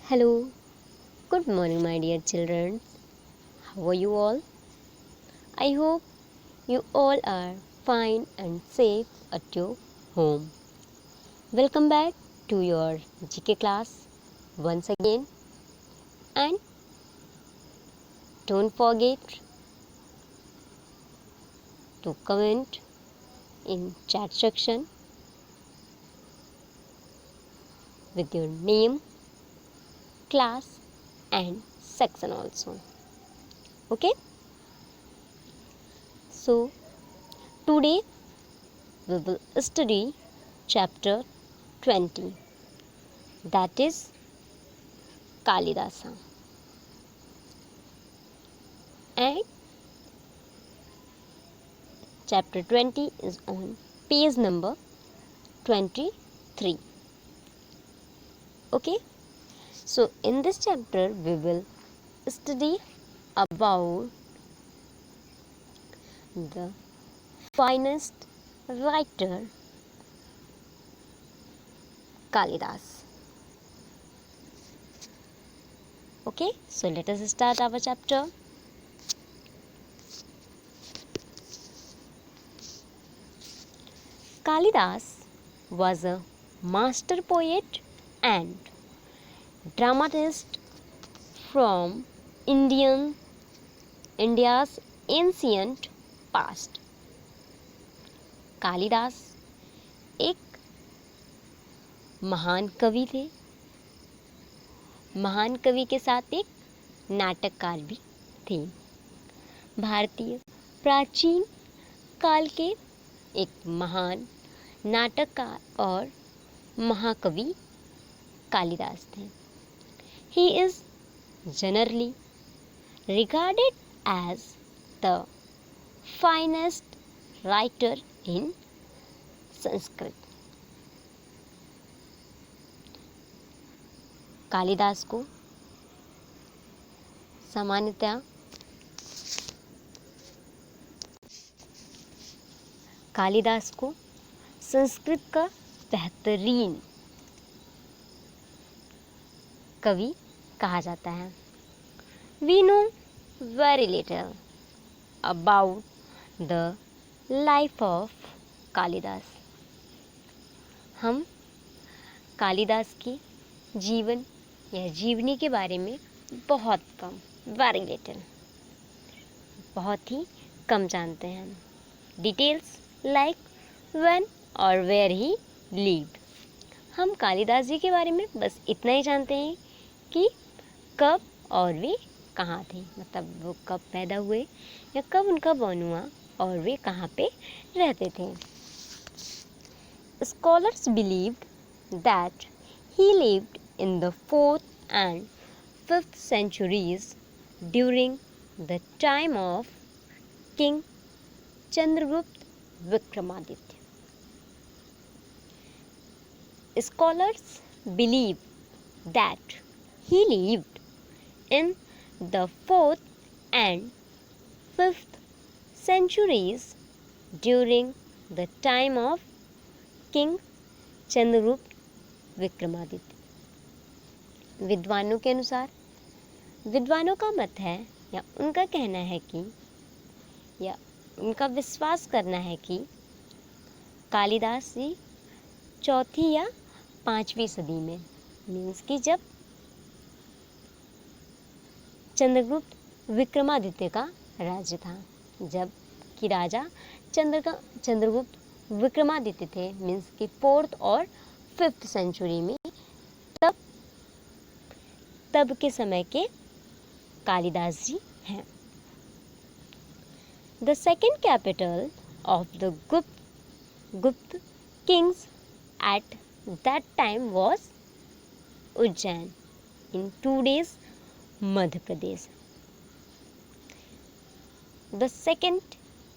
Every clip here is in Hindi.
Hello, good morning, my dear children. How are you all? I hope you all are fine and safe at your home. Welcome back to your GK class once again, and don't forget to comment in chat section with your name, class, and section also. Okay? So, today we will study chapter 20, that is Kalidasa, and chapter 20 is on page number 23. Okay, so in this chapter we will study about the finest writer Kalidas. Okay, so let us start our chapter. Kalidas was a master poet and dramatist from India's ancient past. Kalidas एक महान कवि थे। महान कवि के साथ एक नाटककार भी थे। भारतीय प्राचीन काल के एक महान नाटककार और महाकवि कालिदास थे। He is generally regarded as the finest writer in Sanskrit. Kalidas को सामान्यतः कालिदास को संस्कृत का बेहतरीन कवि कहा जाता है। We know very little about the life of Kalidas. हम कालिदास के जीवन या जीवनी के बारे में बहुत कम, very little, बहुत ही कम जानते हैं। डिटेल्स लाइक when और where he lived। हम कालिदास जी के बारे में बस इतना ही जानते हैं कि कब और वे कहाँ थे, मतलब वो कब पैदा हुए या कब उनका बॉर्न हुआ और वे कहाँ पे रहते थे। Scholars believed that he lived in the 4th and 5th centuries during the time of King Chandragupta Vikramaditya. Scholars believe that he lived in the 4th and 5th centuries during the time of king Chandragupta Vikramaditya. विद्वानों के अनुसार, विद्वानों का मत है या उनका कहना है कि या उनका विश्वास करना है कि कालिदास जी 4वीं या 5वीं सदी में, मीन्स कि जब चंद्रगुप्त विक्रमादित्य का राज्य था, जब कि राजा चंद्रगुप्त विक्रमादित्य थे, मीन्स कि 4th और 5th सेंचुरी में, तब के समय के कालिदास जी हैं। The second capital of the Gupta kings at that time was Ujjain in today's Madhya Pradesh. The second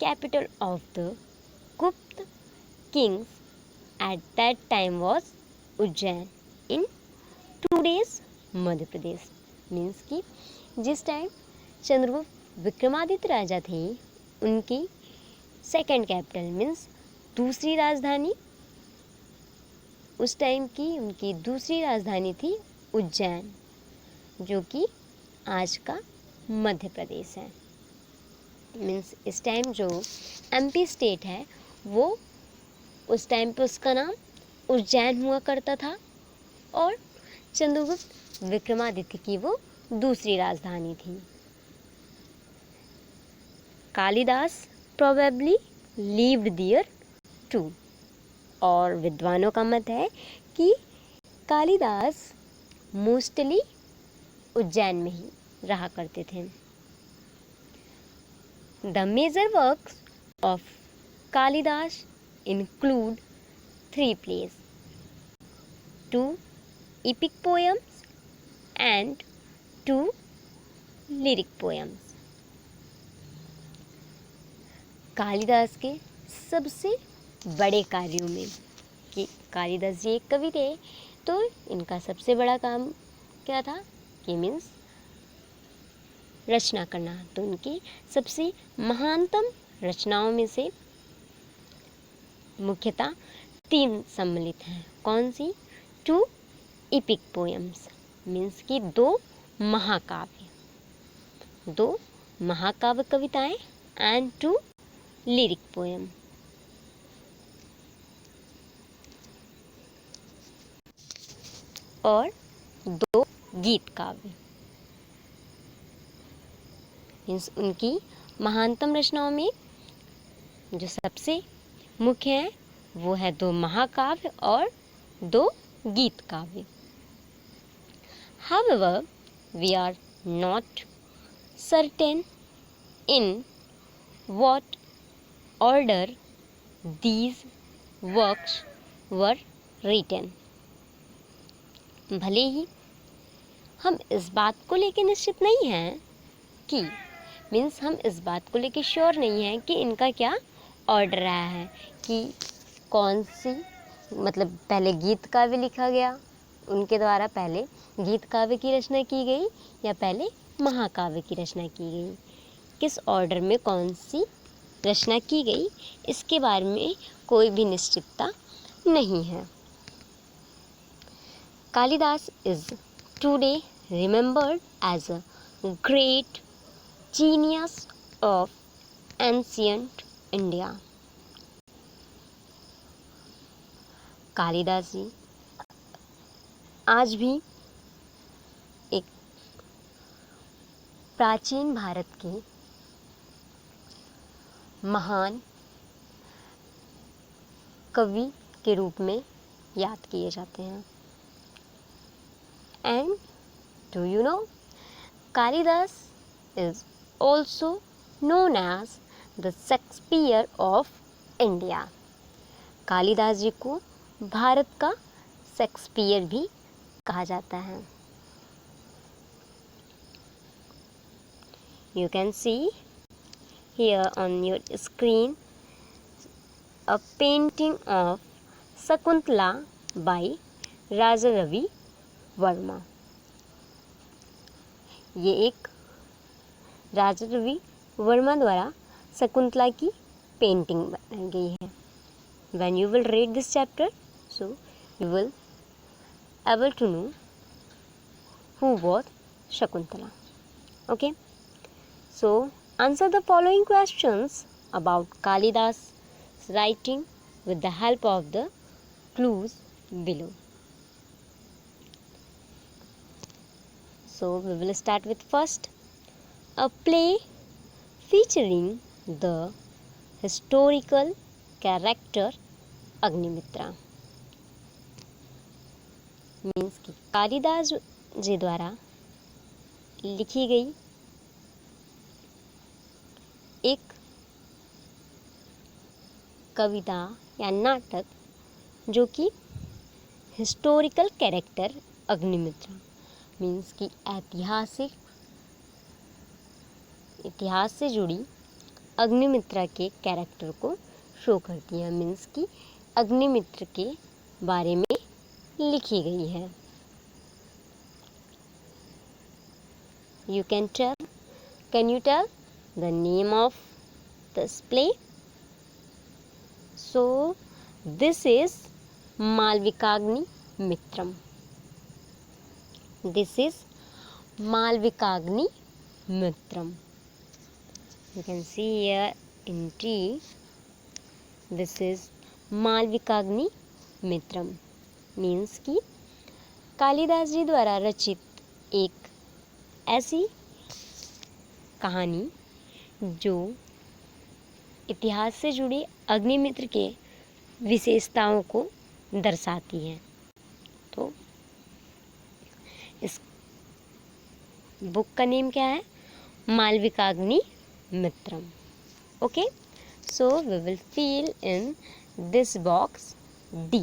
capital of the Gupta kings at that time was Ujjain in today's Madhya Pradesh. Means कि जिस टाइम चंद्रगुप्त विक्रमादित्य राजा थे, उनकी सेकंड कैपिटल मीन्स दूसरी राजधानी, उस टाइम की उनकी दूसरी राजधानी थी उज्जैन, जो कि आज का मध्य प्रदेश है। मीन्स इस टाइम जो एमपी स्टेट है वो उस टाइम पे उसका नाम उज्जैन हुआ करता था और चंद्रगुप्त विक्रमादित्य की वो दूसरी राजधानी थी। Kalidas probably lived there too, और विद्वानों का मत है कि कालिदास मोस्टली उज्जैन में ही रहा करते थे। The major works of Kalidas include 3 plays, 2 epic poems and 2 lyric poems. Kalidas के सबसे बड़े कार्यों में, कि कालिदास जी एक कवि थे तो इनका सबसे बड़ा काम क्या था कि मीन्स रचना करना। तो उनकी सबसे महानतम रचनाओं में से मुख्यतः 3 सम्मिलित हैं। कौन सी? 2 इपिक पोएम्स मीन्स कि 2 महाकाव्य कविताएं एंड 2 लिरिक पोएम। और 2 गीत काव्य। मीन्स उनकी महानतम रचनाओं में जो सबसे मुख्य है वो है 2 महाकाव्य और 2 गीत काव्य। However, we are not certain in what order these works were written. भले ही हम इस बात को लेकर निश्चित नहीं हैं कि मीन्स हम इस बात को लेकर श्योर नहीं हैं कि इनका क्या ऑर्डर रहा है, कि कौन सी मतलब पहले गीत काव्य लिखा गया, उनके द्वारा पहले गीत काव्य की रचना की गई या पहले महाकाव्य की रचना की गई, किस ऑर्डर में कौन सी रचना की गई, इसके बारे में कोई भी निश्चितता नहीं है। Kalidas is today remembered as a great genius of ancient India. Kalidas ji आज भी एक प्राचीन भारत के महान कवि के रूप में याद किए जाते हैं। And do you know, Kalidas is also known as the Shakespeare of India. Kalidas ji को भारत का शेक्सपियर भी कहा जाता है। You can see here on your screen a painting of Shakuntala by Raja Ravi Verma. ये एक राजा रवि वर्मा द्वारा शकुंतला की पेंटिंग बनाई गई है। When you will read this chapter, so you will able to know who was Shakuntala. Okay, so answer the following questions about Kalidas writing with the help of the clues below. So we will start with first, a play featuring the historical character Agnimitra. Means कि कालिदास जी द्वारा लिखी गई एक कविता या नाटक जो कि हिस्टोरिकल कैरेक्टर अग्निमित्रा मीन्स कि इतिहास से जुड़ी अग्निमित्रा के कैरेक्टर को शो करती है। मीन्स कि अग्निमित्र के बारे में लिखी गई है। Can you tell the name of this play? So this is Malvikagni Mitram. This is Malvikagni Mitram. You can see here in T, this is Malvikagni Mitram, means कि कालिदास जी द्वारा रचित एक ऐसी कहानी जो इतिहास से जुड़े अग्निमित्र के विशेषताओं को दर्शाती है। तो इस बुक का नेम क्या है? Malavikagnimitram. Okay, so we will fill in this box D.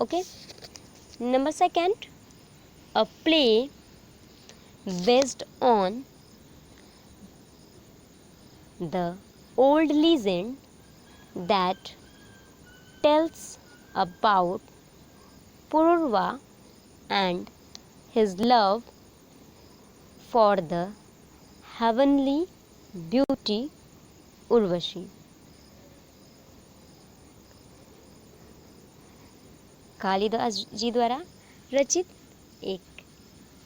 Okay, number 2, a play based on the old legend that tells about Pururva and his love for the heavenly beauty Urvashi. Kalidas ji द्वारा रचित एक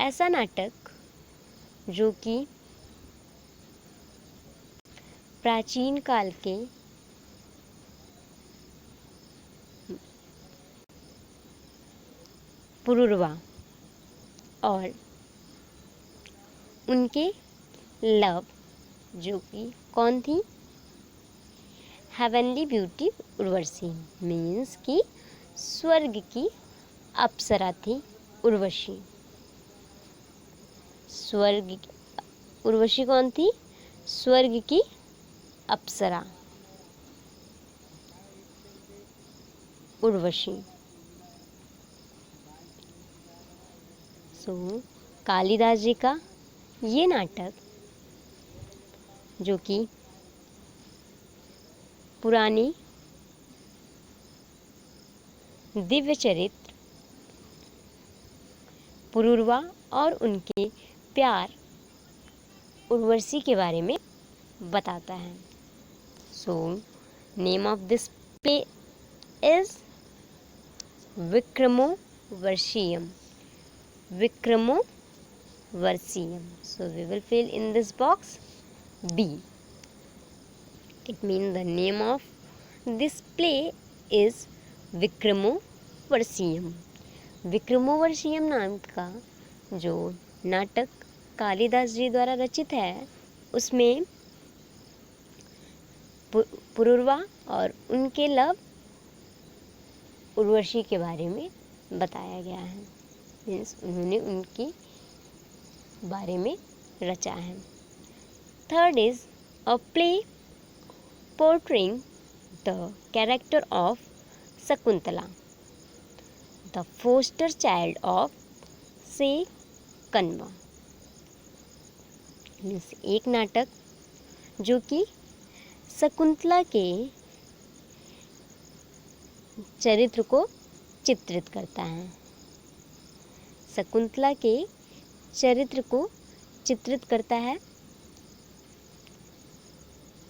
ऐसा नाटक जो कि प्राचीन काल के पुरुरवा और उनके लव, जो कि कौन थी? हेवनली ब्यूटी उर्वशी, मीन्स कि स्वर्ग की अप्सरा थी उर्वशी। उर्वशी कौन थी? स्वर्ग की अप्सरा उर्वशी। कालिदास जी का ये नाटक, जो कि पुरानी दिव्य चरित्र पुरुरवा और उनके प्यार उर्वशी के बारे में बताता है। Name of this play is Vikramorvashiyam. Vikramorvashiyam. So we will fill in this box B. It means the name of this play is Vikramorvashiyam. Vikramorvashiyam नाम का जो नाटक कालिदास जी द्वारा रचित है, उसमें पुरुरवा और उनके लव उर्वशी के बारे में बताया गया है। मीन्स उन्होंने उनके बारे में रचा है। 3rd is a play portraying the character of Shakuntala, the foster child of से कण्वा। मीन्स एक नाटक जो कि शकुंतला के चरित्र को चित्रित करता है। शकुंतला के चरित्र को चित्रित करता है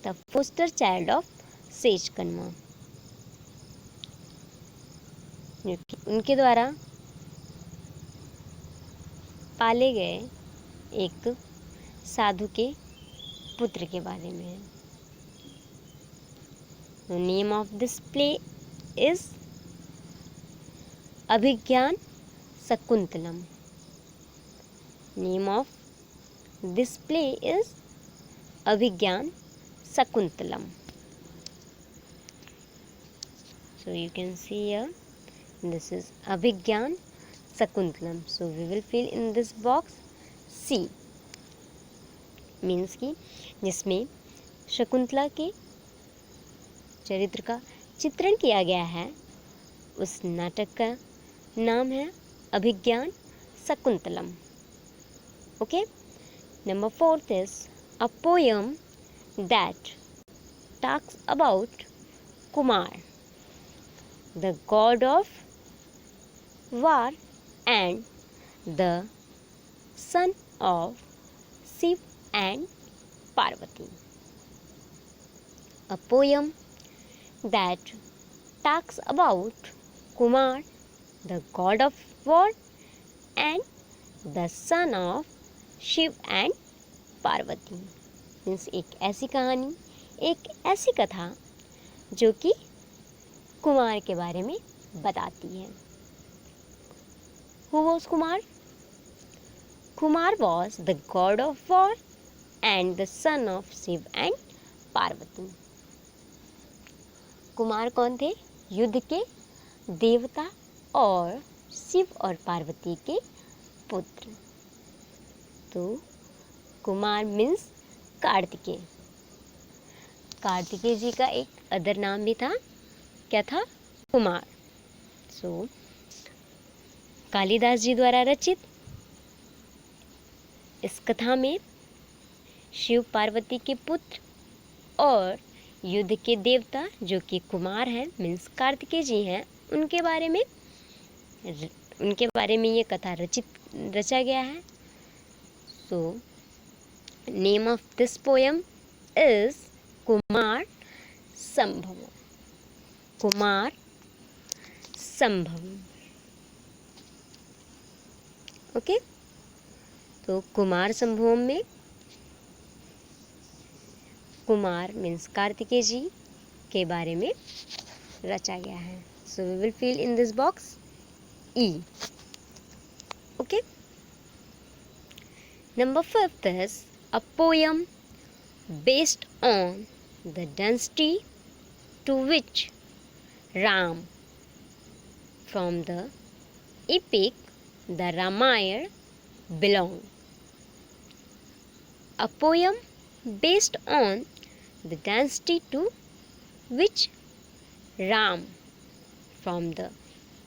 the foster child of sage Kanva, उनके द्वारा पाले गए एक साधु के पुत्र के बारे में है। The name of this play is Abhijnana Shakuntalam. Name of this play is Abhijnana Shakuntalam. So you can see here, this is Abhijnana Shakuntalam. So we will fill in this box C, means कि जिसमें शकुंतला के चरित्र का चित्रण किया गया है, उस नाटक का नाम है Abhijnana Shakuntalam. Okay, number 4th is a poem that talks about Kumar, the god of war and the son of Shiv and Parvati. A poem that talks about Kumar, the god of war and the son of Shiva and Parvati. Means एक ऐसी कहानी, एक ऐसी कथा जो कि कुमार के बारे में बताती है। Who was Kumar? Kumar was the god of war and the son of Shiv and Parvati. Kumar कौन थे? युद्ध के देवता और शिव और पार्वती के पुत्र। तो कुमार मीन्स कार्तिकेय। कार्तिकेय जी का एक अदर नाम भी था, क्या था? कुमार। सो कालिदास जी द्वारा रचित इस कथा में शिव पार्वती के पुत्र और युद्ध के देवता जो कि कुमार हैं मीन्स कार्तिकेय जी हैं, उनके बारे में ये कथा रचा गया है। So name of this poem is Kumar संभवम। Kumar संभवम। Okay, तो कुमार संभवम में कुमार मीन्स कार्तिकेय जी के बारे में रचा गया है। So we will fill in this box E. Okay. Number 5 is a poem based on the dynasty to which Ram from the epic the Ramayana belong. A poem based on the dynasty to which Ram from the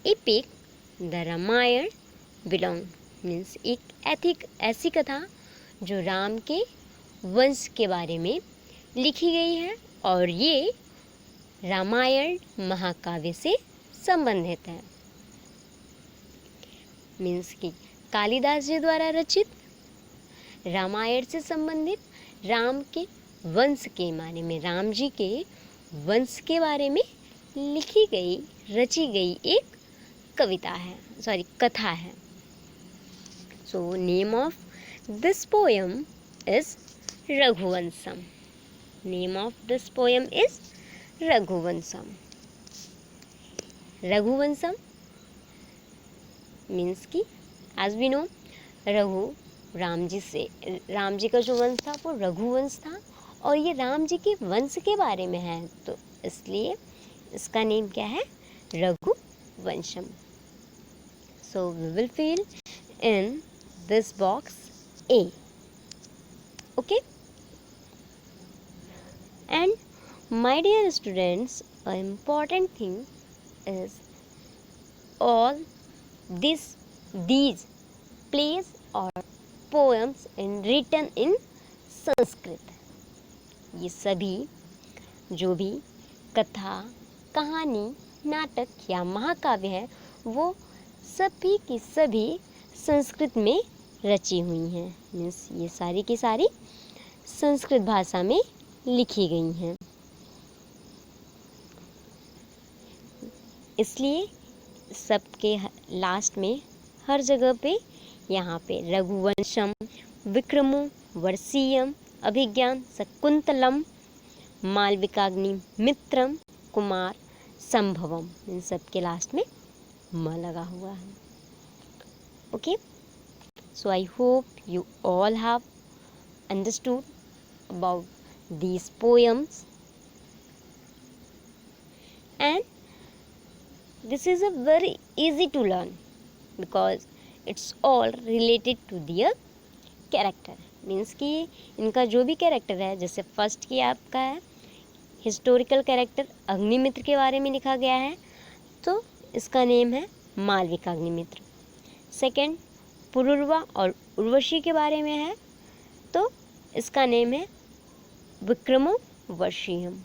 epic the Ramayana belong. Means एक ऐसी कथा जो राम के वंश के बारे में लिखी गई है और ये रामायण महाकाव्य से संबंधित है। मीन्स कि कालिदास जी द्वारा रचित रामायण से संबंधित राम के वंश के बारे में, राम जी के वंश के बारे में रची गई एक कविता है, कथा है। So name of this poem is Raghuvamsham. Name of this poem is Raghuvamsham. Raghuvamsham means कि as we know Ram ji का जो वंश था वो रघुवंश था और ये राम जी के वंश के बारे में है, तो इसलिए इसका नेम क्या है? Raghuvamsham. So we will fill in this box A. Okay. And my dear students, an important thing is all these plays or poems written in Sanskrit. ये सभी जो भी कथा, कहानी, नाटक या महाकाव्य है वो सभी की सभी संस्कृत में रची हुई हैं। मीन्स ये सारी की सारी संस्कृत भाषा में लिखी गई हैं। इसलिए सबके लास्ट में हर जगह पे यहाँ पे रघुवंशम, विक्रमो, वर्षीयम, अभिज्ञान, शकुंतलम, मालविकाग्नि मित्रम, कुमार संभवम, इन सबके लास्ट में म लगा हुआ है। Okay, so I hope you all have understood about these poems and this is a very easy to learn because it's all related to their character. Means कि इनका जो भी कैरेक्टर है, जैसे फर्स्ट की आपका है हिस्टोरिकल कैरेक्टर अग्निमित्र के बारे में लिखा गया है तो इसका नेम है मालविकाग्निमित्र। सेकंड पुरुरवा और उर्वशी के बारे में है तो इसका नेम है विक्रमो वर्षीयम।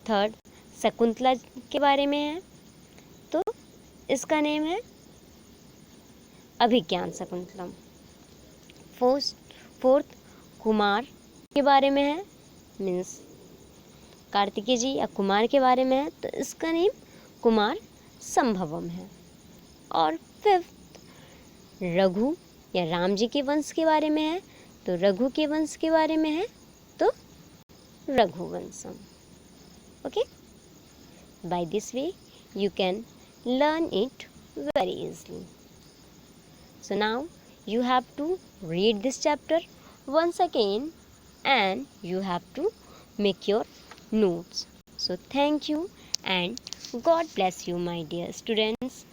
थर्ड शकुंतला के बारे में है तो इसका नेम है अभिज्ञान शकुंतलम। फोर्थ कुमार के बारे में है, मीन्स कार्तिकेय जी या कुमार के बारे में है तो इसका नेम कुमार संभवम है। और फिफ्थ रघु या राम जी के वंश के बारे में है तो रघु के वंश के बारे में है तो Raghuvamsham. Okay? By this way, you can learn it very easily. So now you have to read this chapter once again and you have to make your notes. So thank you and God bless you, my dear students.